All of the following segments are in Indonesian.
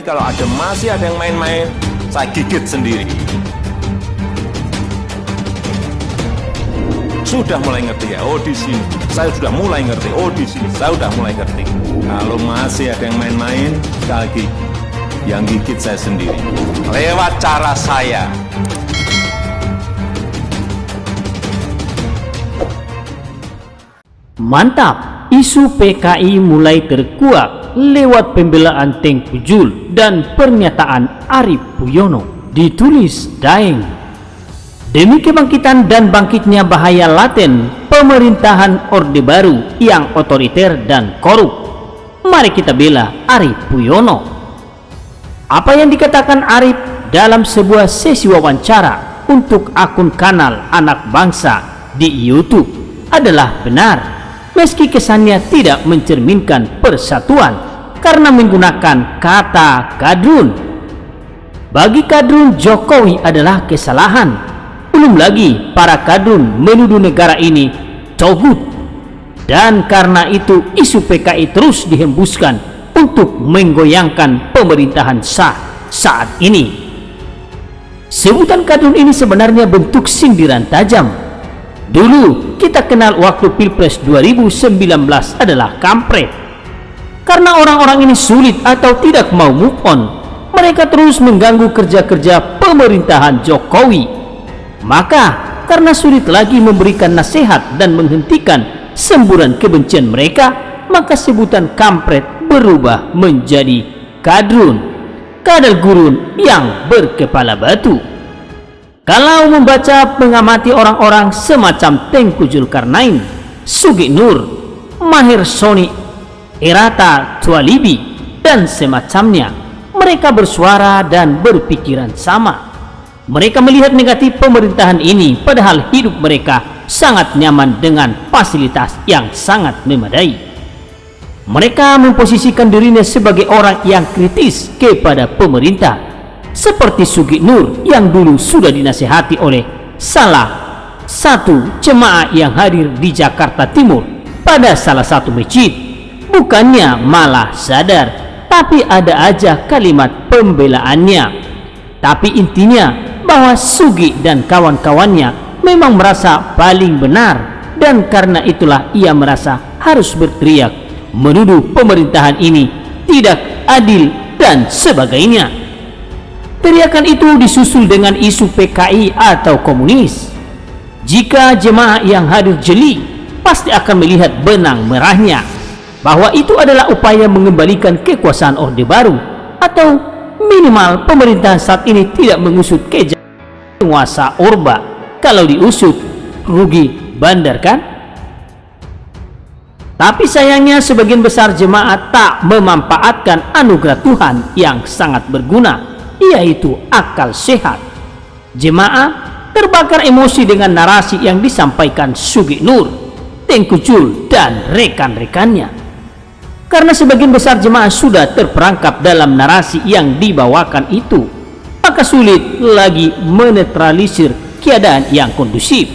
kalau masih ada yang main-main, saya gigit sendiri. Sudah mulai ngerti ya, oh di sini saya sudah mulai ngerti, oh di sini saya sudah mulai ngerti. Kalau masih ada yang main-main, sekali lagi yang gigit saya sendiri lewat cara saya. Mantap, isu PKI mulai terkuak lewat pembelaan Tengku Jul dan pernyataan Arief Puyono. Ditulis Daeng. Demi kebangkitan dan bangkitnya bahaya laten pemerintahan Orde Baru yang otoriter dan korup, mari kita bela Arief Puyono. Apa yang dikatakan Arief dalam sebuah sesi wawancara untuk akun kanal Anak Bangsa di YouTube adalah benar, meski kesannya tidak mencerminkan persatuan karena menggunakan kata kadrun. Bagi kadrun, Jokowi adalah kesalahan. Belum lagi para kadrun menuduh negara ini togut. Dan karena itu isu PKI terus dihembuskan untuk menggoyangkan pemerintahan sah saat ini. Sebutan kadrun ini sebenarnya bentuk sindiran tajam. Dulu kita kenal waktu Pilpres 2019 adalah kampret. Karena orang-orang ini sulit atau tidak mau move on, mereka terus mengganggu kerja-kerja pemerintahan Jokowi. Maka karena sulit lagi memberikan nasihat dan menghentikan semburan kebencian mereka, maka sebutan kampret berubah menjadi kadrun, kadal gurun yang berkepala batu. Kalau membaca mengamati orang-orang semacam Tengku Zulkarnain, Sugi Nur, Maher Soni, Erata Tualibi, dan semacamnya, mereka bersuara dan berpikiran sama. Mereka melihat negatif pemerintahan ini, padahal hidup mereka sangat nyaman dengan fasilitas yang sangat memadai. Mereka memposisikan dirinya sebagai orang yang kritis kepada pemerintah, seperti Sugi Nur yang dulu sudah dinasihati oleh salah satu jemaah yang hadir di Jakarta Timur pada salah satu masjid. Bukannya malah sadar, tapi ada aja kalimat pembelaannya. Tapi intinya bahwa Sugi dan kawan-kawannya memang merasa paling benar, dan karena itulah ia merasa harus berteriak menuduh pemerintahan ini tidak adil dan sebagainya. Teriakan itu disusul dengan isu PKI atau komunis. Jika jemaah yang hadir jeli, pasti akan melihat benang merahnya, bahwa itu adalah upaya mengembalikan kekuasaan Orde Baru, atau minimal pemerintahan saat ini tidak mengusut kejahatan penguasa Orba. Kalau diusut, rugi bandar kan? Tapi sayangnya sebagian besar jemaat tak memanfaatkan anugerah Tuhan yang sangat berguna, yaitu akal sehat. Jemaah terbakar emosi dengan narasi yang disampaikan Sugi Nur, Tengku Jul, dan rekan-rekannya. Karena sebagian besar jemaah sudah terperangkap dalam narasi yang dibawakan itu, maka sulit lagi menetralisir keadaan yang kondusif,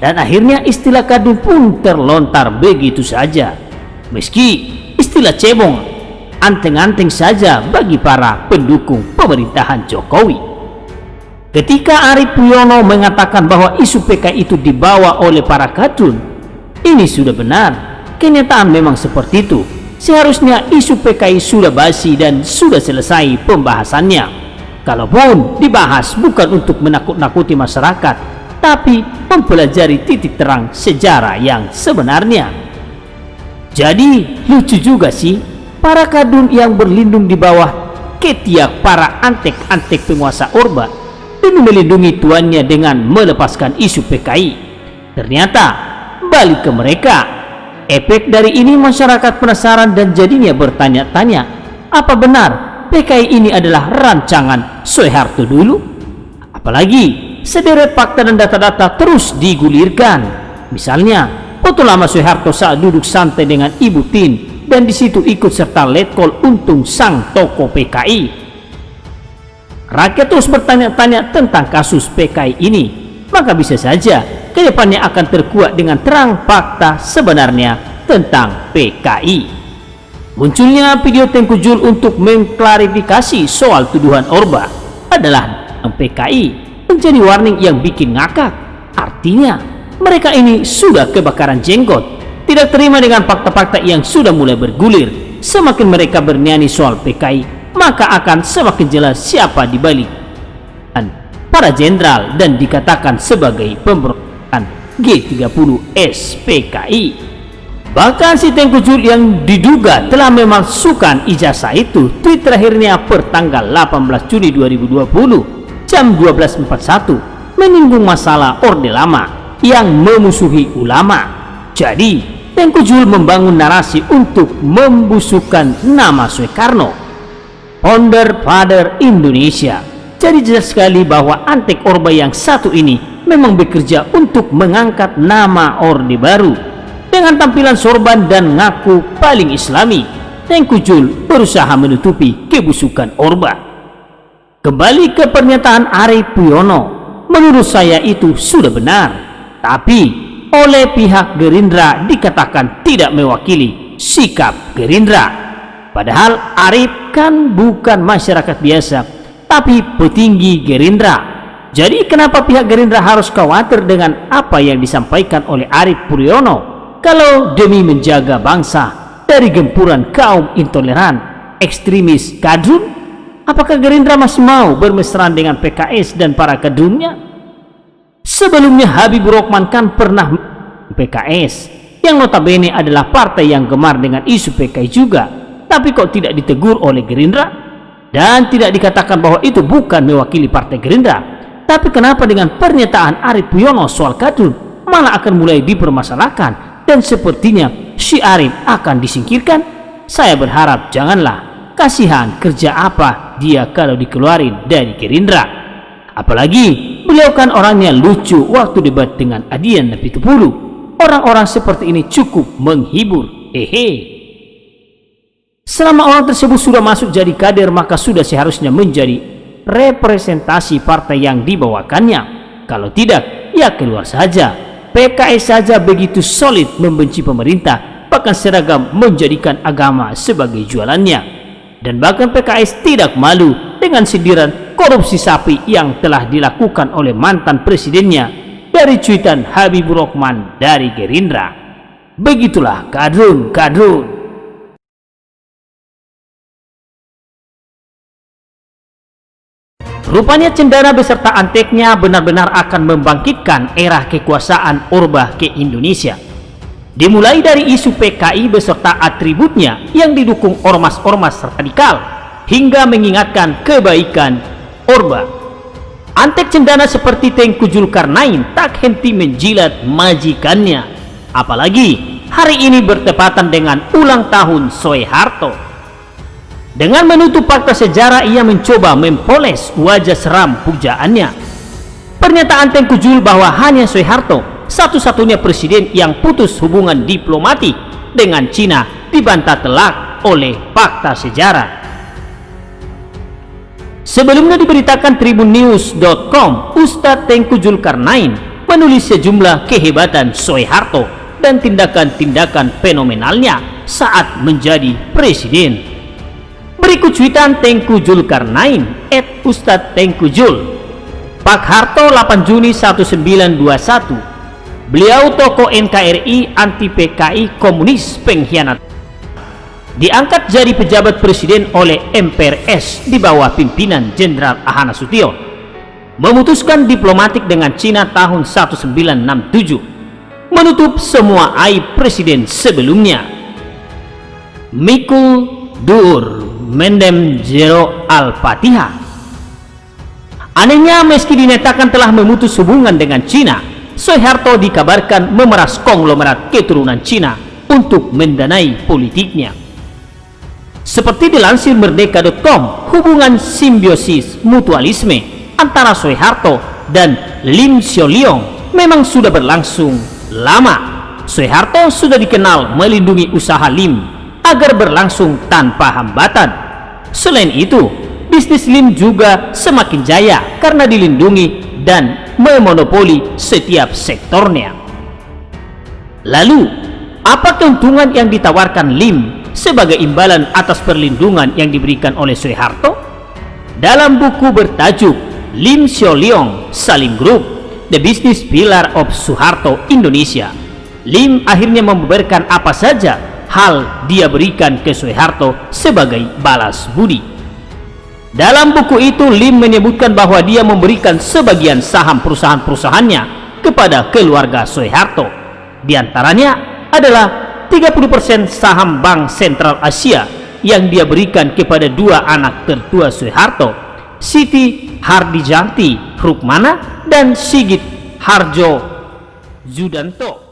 dan akhirnya istilah kadrun pun terlontar begitu saja, meski istilah cebong anteng-anteng saja bagi para pendukung pemerintahan Jokowi. Ketika Arief Puyono mengatakan bahwa isu PKI itu dibawa oleh para kadrun, ini sudah benar. Kenyataan memang seperti itu. Seharusnya isu PKI sudah basi dan sudah selesai pembahasannya. Kalaupun dibahas bukan untuk menakut-nakuti masyarakat, tapi mempelajari titik terang sejarah yang sebenarnya. Jadi lucu juga sih, para kadrun yang berlindung di bawah ketiak para antek-antek penguasa Orba demi melindungi tuannya dengan melepaskan isu PKI. Ternyata balik ke mereka. Efek dari ini masyarakat penasaran dan jadinya bertanya-tanya, apa benar PKI ini adalah rancangan Soeharto dulu? Apalagi sederet fakta dan data-data terus digulirkan. Misalnya foto lama Soeharto saat duduk santai dengan Ibu Tin, dan di situ ikut serta letkol Untung sang tokoh PKI. Rakyat terus bertanya-tanya tentang kasus PKI ini, maka bisa saja kedepannya akan terkuak dengan terang fakta sebenarnya tentang PKI. Munculnya video Tengku Jul untuk mengklarifikasi soal tuduhan Orba adalah PKI menjadi warning yang bikin ngakak. Artinya mereka ini sudah kebakaran jenggot, tidak terima dengan fakta-fakta yang sudah mulai bergulir. Semakin mereka bernyanyi soal PKI, maka akan semakin jelas siapa di balik para jenderal dan dikatakan sebagai pemberontakan G30 SPKI. Bahkan si Tengku Jul yang diduga telah memalsukan ijazah itu, tweet terakhirnya pertanggal 18 Juni 2020 jam 12.41 menyinggung masalah Orde Lama yang memusuhi ulama. Jadi Tengku Jul membangun narasi untuk membusukkan nama Soekarno, founder father Indonesia. Jadi jelas sekali bahwa Antek Orba yang satu ini memang bekerja untuk mengangkat nama Orde Baru. Dengan tampilan sorban dan ngaku paling islami, Tengku Jul berusaha menutupi kebusukan Orba. Kembali ke pernyataan Arief Puyono, menurut saya itu sudah benar, tapi oleh pihak Gerindra dikatakan tidak mewakili sikap Gerindra. Padahal Arief kan bukan masyarakat biasa, tapi petinggi Gerindra. Jadi kenapa pihak Gerindra harus khawatir dengan apa yang disampaikan oleh Arief Puyono? Kalau demi menjaga bangsa dari gempuran kaum intoleran, ekstremis, kadrun, apakah Gerindra masih mau bermesraan dengan PKS dan para kadrunnya? Sebelumnya Habibur Rahman kan pernah PKS, yang notabene adalah partai yang gemar dengan isu PKI juga, tapi kok tidak ditegur oleh Gerindra? Dan tidak dikatakan bahwa itu bukan mewakili partai Gerindra. Tapi kenapa dengan pernyataan Arief Puyono soal kadrun malah akan mulai dipermasalahkan? Dan sepertinya si Arief akan disingkirkan. Saya berharap janganlah. Kasihan kerja apa dia kalau dikeluarin dari Gerindra. Apalagi beliau kan orangnya lucu waktu debat dengan Adian Napitupulu. Orang-orang seperti ini cukup menghibur. Selama orang tersebut sudah masuk jadi kader, maka sudah seharusnya menjadi representasi partai yang dibawakannya. Kalau tidak, ya keluar saja. PKS saja begitu solid membenci pemerintah, bahkan seragam menjadikan agama sebagai jualannya. Dan bahkan PKS tidak malu dengan sindiran korupsi sapi yang telah dilakukan oleh mantan presidennya dari cuitan Habibur Rahman dari Gerindra. Begitulah kadrun. Rupanya Cendana beserta Anteknya benar-benar akan membangkitkan era kekuasaan Orba ke Indonesia. Dimulai dari isu PKI beserta atributnya yang didukung ormas-ormas radikal, hingga mengingatkan kebaikan Orba. Antek Cendana seperti Tengku Zulkarnain tak henti menjilat majikannya. Apalagi hari ini bertepatan dengan ulang tahun Soeharto. Dengan menutup fakta sejarah, ia mencoba mempoles wajah seram pujaannya. Pernyataan Tengku Jul bahwa hanya Soeharto satu-satunya presiden yang putus hubungan diplomatik dengan Cina dibantah telak oleh fakta sejarah. Sebelumnya diberitakan tribunnews.com, Ustadz Tengku Zulkarnain menulis sejumlah kehebatan Soeharto dan tindakan-tindakan fenomenalnya saat menjadi presiden. Berikut cuitan Tengku Zulkarnain @Ustadz Tengku Jul. Pak Harto 8 Juni 1921. Beliau tokoh NKRI, anti PKI, komunis, pengkhianat. Diangkat jadi pejabat presiden oleh MPRS di bawah pimpinan Jenderal Ahana Sution. Memutuskan diplomatik dengan Cina tahun 1967. Menutup semua aib presiden sebelumnya. Mikul Dur Mendem Zero Al-Fatihah. Anehnya, meski dinyatakan telah memutus hubungan dengan Cina, Soeharto dikabarkan memeras konglomerat keturunan Cina untuk mendanai politiknya. Seperti dilansir Merdeka.com, hubungan simbiosis mutualisme antara Soeharto dan Lim Sioliong memang sudah berlangsung lama. Soeharto sudah dikenal melindungi usaha Lim agar berlangsung tanpa hambatan. Selain itu, bisnis Lim juga semakin jaya karena dilindungi dan memonopoli setiap sektornya. Lalu, apa keuntungan yang ditawarkan Lim sebagai imbalan atas perlindungan yang diberikan oleh Soeharto? Dalam buku bertajuk Lim Sio Leong Salim Group, The Business Pillar of Soeharto Indonesia, Lim akhirnya membeberkan apa saja hal dia berikan ke Soeharto sebagai balas budi. Dalam buku itu, Lim menyebutkan bahwa dia memberikan sebagian saham perusahaan-perusahaannya kepada keluarga Soeharto. Di antaranya adalah 30% saham Bank Sentral Asia yang dia berikan kepada dua anak tertua Soeharto, Siti Hardijanti Rukmana dan Sigit Harjo Judanto.